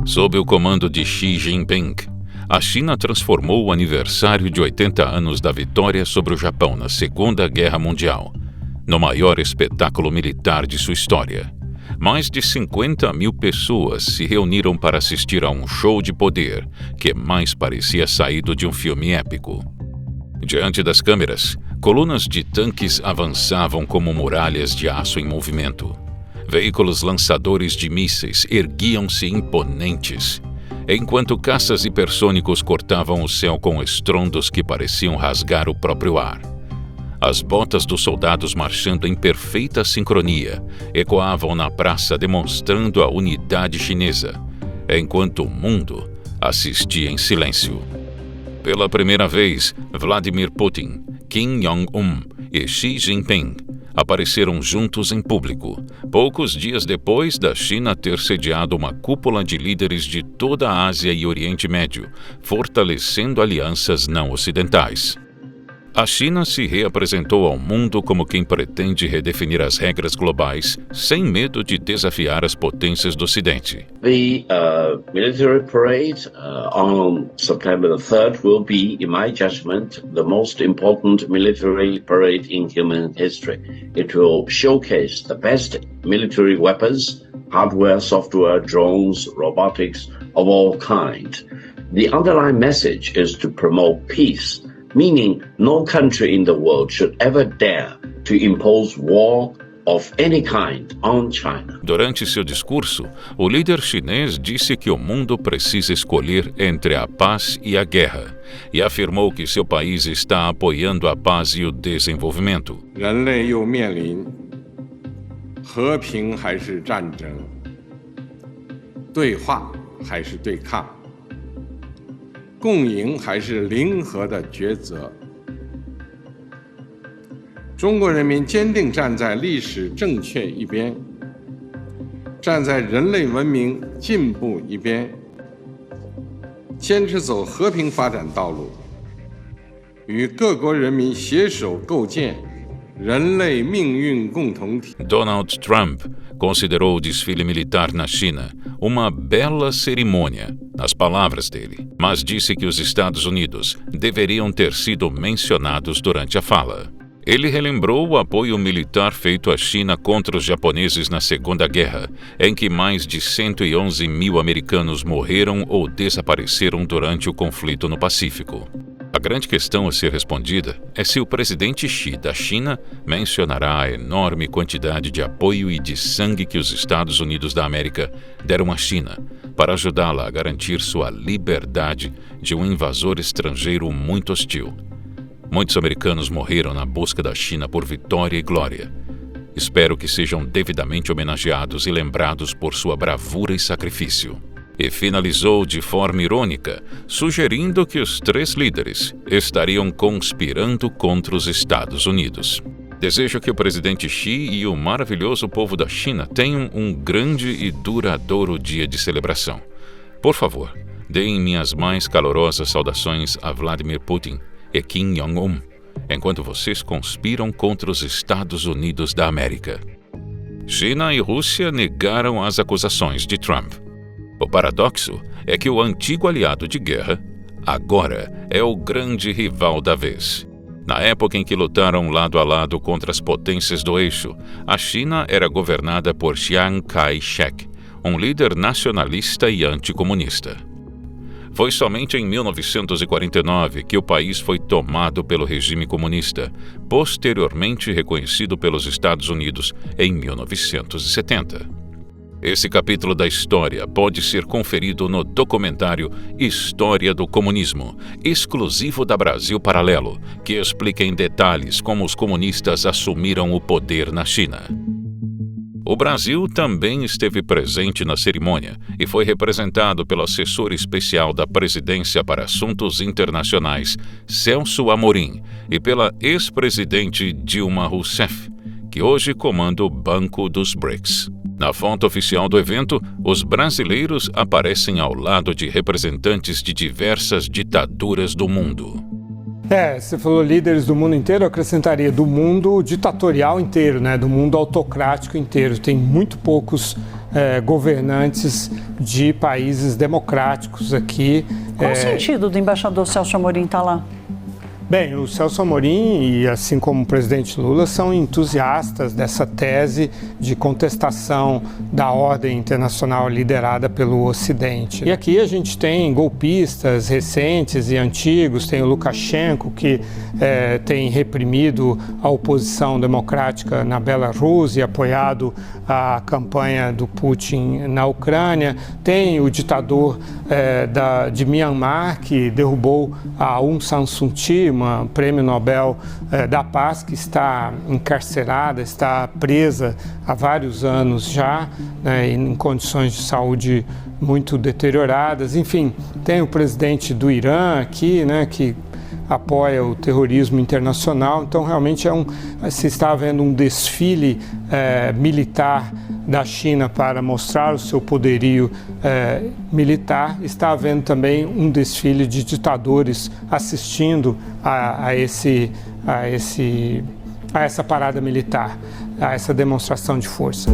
Sob o comando de Xi Jinping, a China transformou o aniversário de 80 anos da vitória sobre o Japão na Segunda Guerra Mundial no maior espetáculo militar de sua história. Mais de 50 mil pessoas se reuniram para assistir a um show de poder que mais parecia saído de um filme épico. Diante das câmeras, colunas de tanques avançavam como muralhas de aço em movimento. Veículos lançadores de mísseis erguiam-se imponentes, enquanto caças hipersônicos cortavam o céu com estrondos que pareciam rasgar o próprio ar. As botas dos soldados marchando em perfeita sincronia ecoavam na praça demonstrando a unidade chinesa, enquanto o mundo assistia em silêncio. Pela primeira vez, Vladimir Putin, Kim Jong-un e Xi Jinping apareceram juntos em público, poucos dias depois da China ter sediado uma cúpula de líderes de toda a Ásia e Oriente Médio, fortalecendo alianças não ocidentais. A China se reapresentou ao mundo como quem pretende redefinir as regras globais sem medo de desafiar as potências do Ocidente. The military parade on September 3rd will be, in my judgment, the most important military parade in human history. It will showcase the best military weapons, hardware, software, drones, robotics of all kinds. The underlying message is to promote peace, meaning no country in the world should ever dare to impose war of any kind on China. Durante seu discurso, o líder chinês disse que o mundo precisa escolher entre a paz e a guerra, e afirmou que seu país está apoiando a paz e o desenvolvimento. 人类又面临和平还是战争，对话还是对抗，共赢还是零和的抉择。中国人民坚定站在历史正确一边，站在人类文明进步一边，坚持走和平发展道路，与各国人民携手构建人类命运共同体。 Donald Trump considerou o desfile militar na China uma bela cerimônia, nas palavras dele, mas disse que os Estados Unidos deveriam ter sido mencionados durante a fala. Ele relembrou o apoio militar feito à China contra os japoneses na Segunda Guerra, em que mais de 111 mil americanos morreram ou desapareceram durante o conflito no Pacífico. A grande questão a ser respondida é se o presidente Xi da China mencionará a enorme quantidade de apoio e de sangue que os Estados Unidos da América deram à China para ajudá-la a garantir sua liberdade de um invasor estrangeiro muito hostil. Muitos americanos morreram na busca da China por vitória e glória. Espero que sejam devidamente homenageados e lembrados por sua bravura e sacrifício. E finalizou de forma irônica, sugerindo que os três líderes estariam conspirando contra os Estados Unidos. Desejo que o presidente Xi e o maravilhoso povo da China tenham um grande e duradouro dia de celebração. Por favor, deem minhas mais calorosas saudações a Vladimir Putin e Kim Jong-un, enquanto vocês conspiram contra os Estados Unidos da América. China e Rússia negaram as acusações de Trump. O paradoxo é que o antigo aliado de guerra, agora é o grande rival da vez. Na época em que lutaram lado a lado contra as potências do eixo, a China era governada por Chiang Kai-shek, um líder nacionalista e anticomunista. Foi somente em 1949 que o país foi tomado pelo regime comunista, posteriormente reconhecido pelos Estados Unidos em 1970. Esse capítulo da história pode ser conferido no documentário História do Comunismo, exclusivo da Brasil Paralelo, que explica em detalhes como os comunistas assumiram o poder na China. O Brasil também esteve presente na cerimônia e foi representado pelo assessor especial da Presidência para Assuntos Internacionais, Celso Amorim, e pela ex-presidente Dilma Rousseff, que hoje comanda o Banco dos BRICS. Na fonte oficial do evento, os brasileiros aparecem ao lado de representantes de diversas ditaduras do mundo. Você falou líderes do mundo inteiro, eu acrescentaria do mundo ditatorial inteiro, né? Do mundo autocrático inteiro. Tem muito poucos governantes de países democráticos aqui. Qual o sentido do embaixador Celso Amorim estar lá? Bem, o Celso Amorim, e assim como o presidente Lula, são entusiastas dessa tese de contestação da ordem internacional liderada pelo Ocidente. E aqui a gente tem golpistas recentes e antigos, tem o Lukashenko, que tem reprimido a oposição democrática na Belarus e apoiado a campanha do Putin na Ucrânia, tem o ditador de Myanmar, que derrubou a Aung San Suu Kyi, uma prêmio Nobel da Paz, que está encarcerada, está presa há vários anos já, né, em condições de saúde muito deterioradas. Enfim, tem o presidente do Irã aqui, né, que apoia o terrorismo internacional. Então, realmente se está havendo um desfile militar da China para mostrar o seu poderio militar. Está havendo também um desfile de ditadores assistindo a essa parada militar, a essa demonstração de força.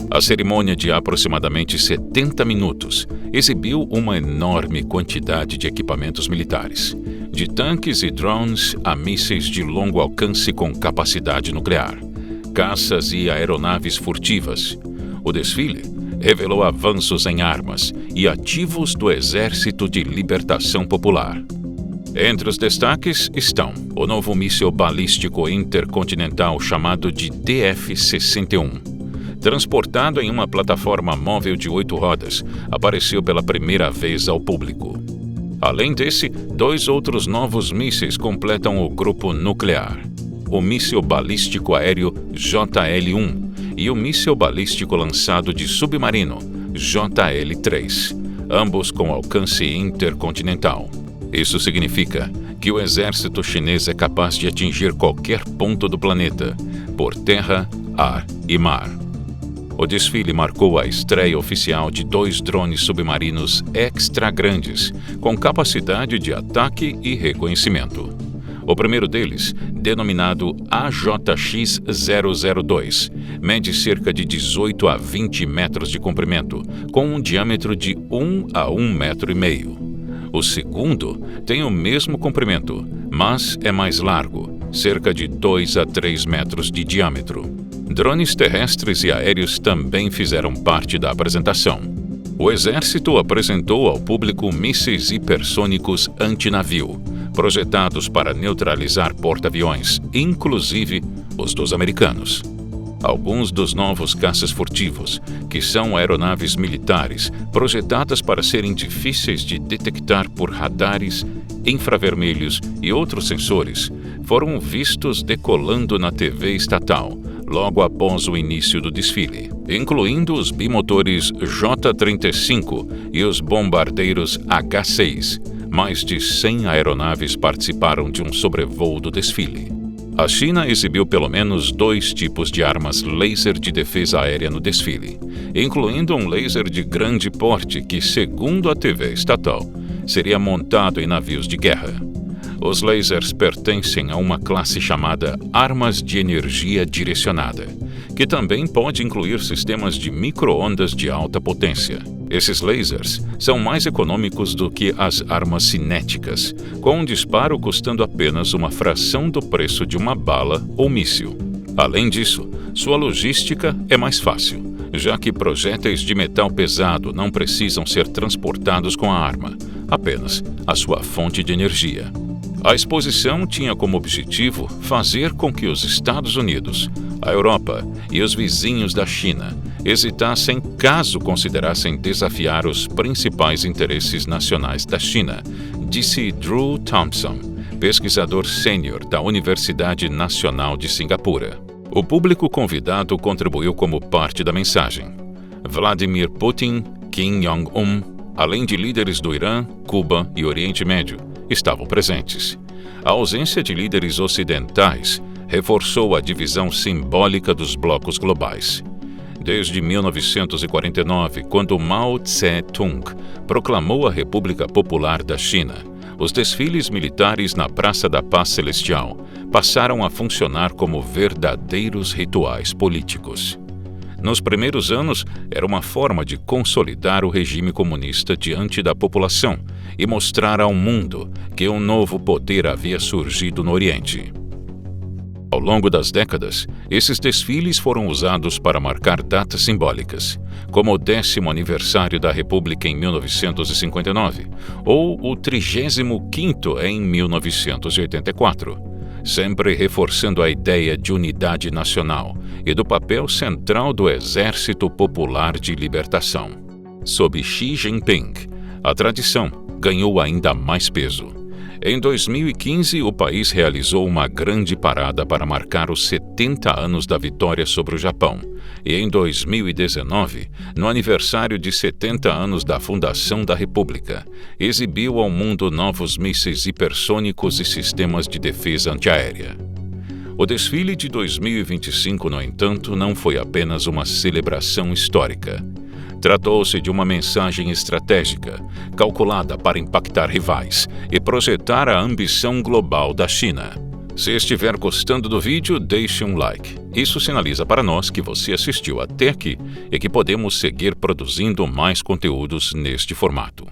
A cerimônia de aproximadamente 70 minutos exibiu uma enorme quantidade de equipamentos militares, de tanques e drones a mísseis de longo alcance com capacidade nuclear, caças e aeronaves furtivas. O desfile revelou avanços em armas e ativos do Exército de Libertação Popular. Entre os destaques estão o novo míssil balístico intercontinental chamado de DF-61. Transportado em uma plataforma móvel de 8 rodas, apareceu pela primeira vez ao público. Além desse, 2 outros novos mísseis completam o grupo nuclear: o míssil balístico aéreo JL-1 e o míssil balístico lançado de submarino JL-3, ambos com alcance intercontinental. Isso significa que o exército chinês é capaz de atingir qualquer ponto do planeta, por terra, ar e mar. O desfile marcou a estreia oficial de 2 drones submarinos extra grandes, com capacidade de ataque e reconhecimento. O primeiro deles, denominado AJX-002, mede cerca de 18 a 20 metros de comprimento, com um diâmetro de 1 a 1,5 metros. O segundo tem o mesmo comprimento, mas é mais largo, cerca de 2 a 3 metros de diâmetro. Drones terrestres e aéreos também fizeram parte da apresentação. O Exército apresentou ao público mísseis hipersônicos antinavio, projetados para neutralizar porta-aviões, inclusive os dos americanos. Alguns dos novos caças furtivos, que são aeronaves militares projetadas para serem difíceis de detectar por radares, infravermelhos e outros sensores, foram vistos decolando na TV estatal logo após o início do desfile, incluindo os bimotores J-35 e os bombardeiros H-6. Mais de 100 aeronaves participaram de um sobrevoo do desfile. A China exibiu pelo menos 2 tipos de armas laser de defesa aérea no desfile, incluindo um laser de grande porte que, segundo a TV estatal, seria montado em navios de guerra. Os lasers pertencem a uma classe chamada armas de energia direcionada, que também pode incluir sistemas de micro-ondas de alta potência. Esses lasers são mais econômicos do que as armas cinéticas, com um disparo custando apenas uma fração do preço de uma bala ou míssil. Além disso, sua logística é mais fácil, já que projéteis de metal pesado não precisam ser transportados com a arma, apenas a sua fonte de energia. A exposição tinha como objetivo fazer com que os Estados Unidos, a Europa e os vizinhos da China hesitassem caso considerassem desafiar os principais interesses nacionais da China, disse Drew Thompson, pesquisador sênior da Universidade Nacional de Singapura. O público convidado contribuiu como parte da mensagem. Vladimir Putin, Kim Jong-un, além de líderes do Irã, Cuba e Oriente Médio, estavam presentes. A ausência de líderes ocidentais reforçou a divisão simbólica dos blocos globais. Desde 1949, quando Mao Tse-tung proclamou a República Popular da China, os desfiles militares na Praça da Paz Celestial passaram a funcionar como verdadeiros rituais políticos. Nos primeiros anos, era uma forma de consolidar o regime comunista diante da população e mostrar ao mundo que um novo poder havia surgido no Oriente. Ao longo das décadas, esses desfiles foram usados para marcar datas simbólicas, como o 10º aniversário da República em 1959 ou o 35º em 1984, sempre reforçando a ideia de unidade nacional e do papel central do Exército Popular de Libertação. Sob Xi Jinping, a tradição ganhou ainda mais peso. Em 2015, o país realizou uma grande parada para marcar os 70 anos da vitória sobre o Japão. E em 2019, no aniversário de 70 anos da fundação da República, exibiu ao mundo novos mísseis hipersônicos e sistemas de defesa antiaérea. O desfile de 2025, no entanto, não foi apenas uma celebração histórica. Tratou-se de uma mensagem estratégica, calculada para impactar rivais e projetar a ambição global da China. Se estiver gostando do vídeo, deixe um like. Isso sinaliza para nós que você assistiu até aqui e que podemos seguir produzindo mais conteúdos neste formato.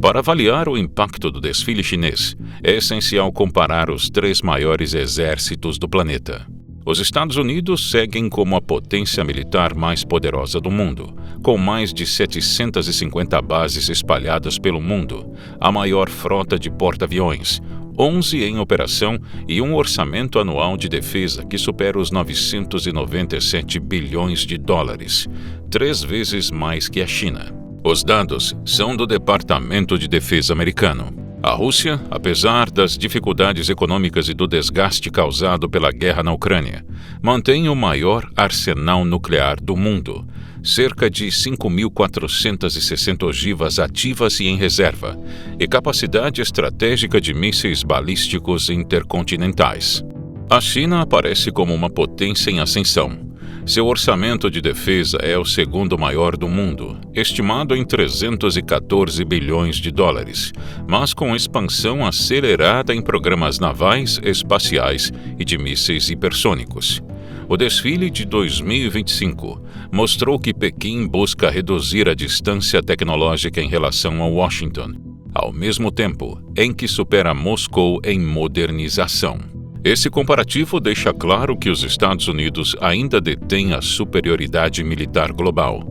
Para avaliar o impacto do desfile chinês, é essencial comparar os 3 maiores exércitos do planeta. Os Estados Unidos seguem como a potência militar mais poderosa do mundo, com mais de 750 bases espalhadas pelo mundo, a maior frota de porta-aviões, 11 em operação e um orçamento anual de defesa que supera os 997 bilhões de dólares, 3 vezes mais que a China. Os dados são do Departamento de Defesa americano. A Rússia, apesar das dificuldades econômicas e do desgaste causado pela guerra na Ucrânia, mantém o maior arsenal nuclear do mundo, cerca de 5.460 ogivas ativas e em reserva, e capacidade estratégica de mísseis balísticos intercontinentais. A China aparece como uma potência em ascensão. Seu orçamento de defesa é o 2º maior do mundo, estimado em 314 bilhões de dólares, mas com expansão acelerada em programas navais, espaciais e de mísseis hipersônicos. O desfile de 2025 mostrou que Pequim busca reduzir a distância tecnológica em relação a Washington, ao mesmo tempo em que supera Moscou em modernização. Esse comparativo deixa claro que os Estados Unidos ainda detêm a superioridade militar global,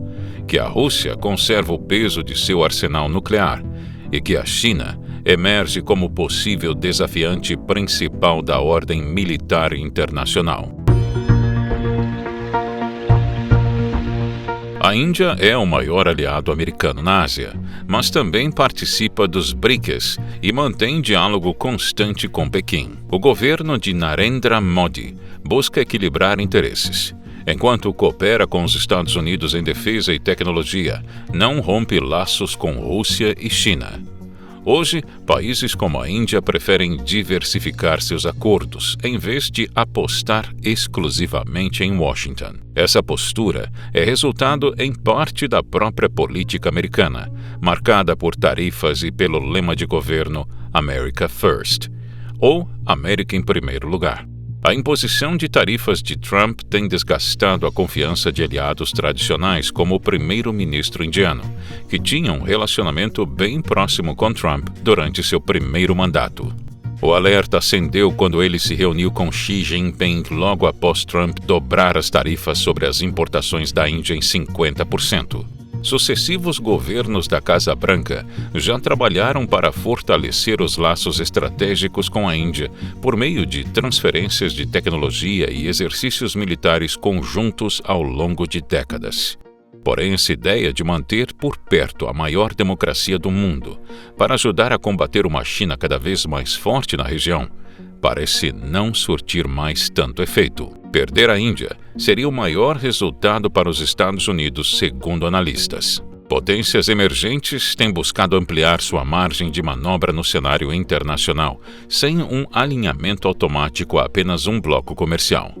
que a Rússia conserva o peso de seu arsenal nuclear e que a China emerge como possível desafiante principal da ordem militar internacional. A Índia é o maior aliado americano na Ásia, mas também participa dos BRICS e mantém diálogo constante com Pequim. O governo de Narendra Modi busca equilibrar interesses. Enquanto coopera com os Estados Unidos em defesa e tecnologia, não rompe laços com Rússia e China. Hoje, países como a Índia preferem diversificar seus acordos, em vez de apostar exclusivamente em Washington. Essa postura é resultado, em parte, da própria política americana, marcada por tarifas e pelo lema de governo America First, ou América em primeiro lugar. A imposição de tarifas de Trump tem desgastado a confiança de aliados tradicionais como o primeiro-ministro indiano, que tinha um relacionamento bem próximo com Trump durante seu primeiro mandato. O alerta acendeu quando ele se reuniu com Xi Jinping logo após Trump dobrar as tarifas sobre as importações da Índia em 50%. Sucessivos governos da Casa Branca já trabalharam para fortalecer os laços estratégicos com a Índia por meio de transferências de tecnologia e exercícios militares conjuntos ao longo de décadas. Porém, essa ideia de manter por perto a maior democracia do mundo para ajudar a combater uma China cada vez mais forte na região parece não surtir mais tanto efeito. Perder a Índia seria o maior resultado para os Estados Unidos, segundo analistas. Potências emergentes têm buscado ampliar sua margem de manobra no cenário internacional, sem um alinhamento automático a apenas um bloco comercial.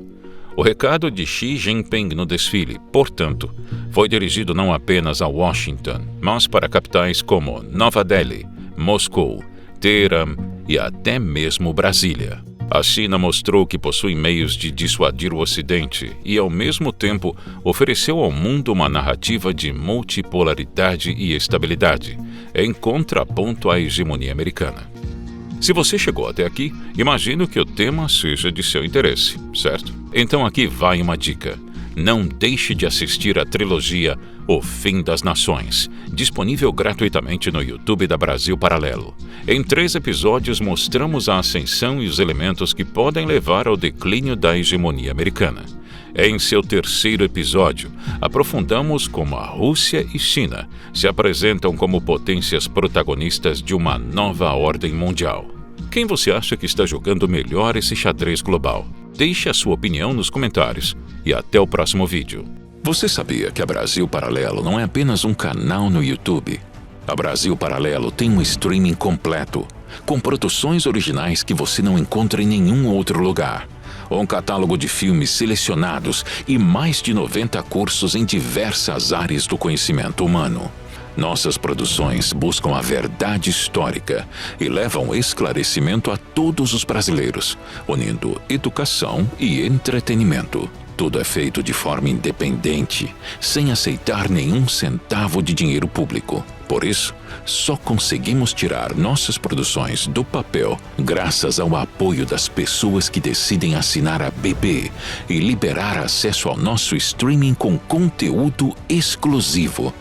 O recado de Xi Jinping no desfile, portanto, foi dirigido não apenas a Washington, mas para capitais como Nova Delhi, Moscou, Teherã e até mesmo Brasília. A China mostrou que possui meios de dissuadir o Ocidente e, ao mesmo tempo, ofereceu ao mundo uma narrativa de multipolaridade e estabilidade, em contraponto à hegemonia americana. Se você chegou até aqui, imagino que o tema seja de seu interesse, certo? Então aqui vai uma dica. Não deixe de assistir a trilogia O Fim das Nações, disponível gratuitamente no YouTube da Brasil Paralelo. Em 3 episódios mostramos a ascensão e os elementos que podem levar ao declínio da hegemonia americana. Em seu 3º episódio, aprofundamos como a Rússia e China se apresentam como potências protagonistas de uma nova ordem mundial. Quem você acha que está jogando melhor esse xadrez global? Deixe a sua opinião nos comentários e até o próximo vídeo. Você sabia que a Brasil Paralelo não é apenas um canal no YouTube? A Brasil Paralelo tem um streaming completo, com produções originais que você não encontra em nenhum outro lugar. Um catálogo de filmes selecionados e mais de 90 cursos em diversas áreas do conhecimento humano. Nossas produções buscam a verdade histórica e levam esclarecimento a todos os brasileiros, unindo educação e entretenimento. Tudo é feito de forma independente, sem aceitar nenhum centavo de dinheiro público. Por isso, só conseguimos tirar nossas produções do papel graças ao apoio das pessoas que decidem assinar a BB e liberar acesso ao nosso streaming com conteúdo exclusivo.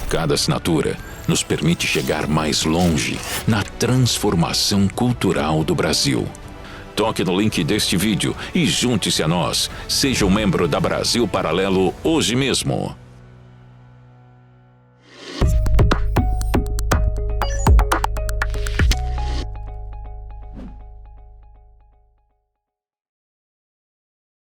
Cada assinatura nos permite chegar mais longe na transformação cultural do Brasil. Toque no link deste vídeo e junte-se a nós. Seja um membro da Brasil Paralelo hoje mesmo.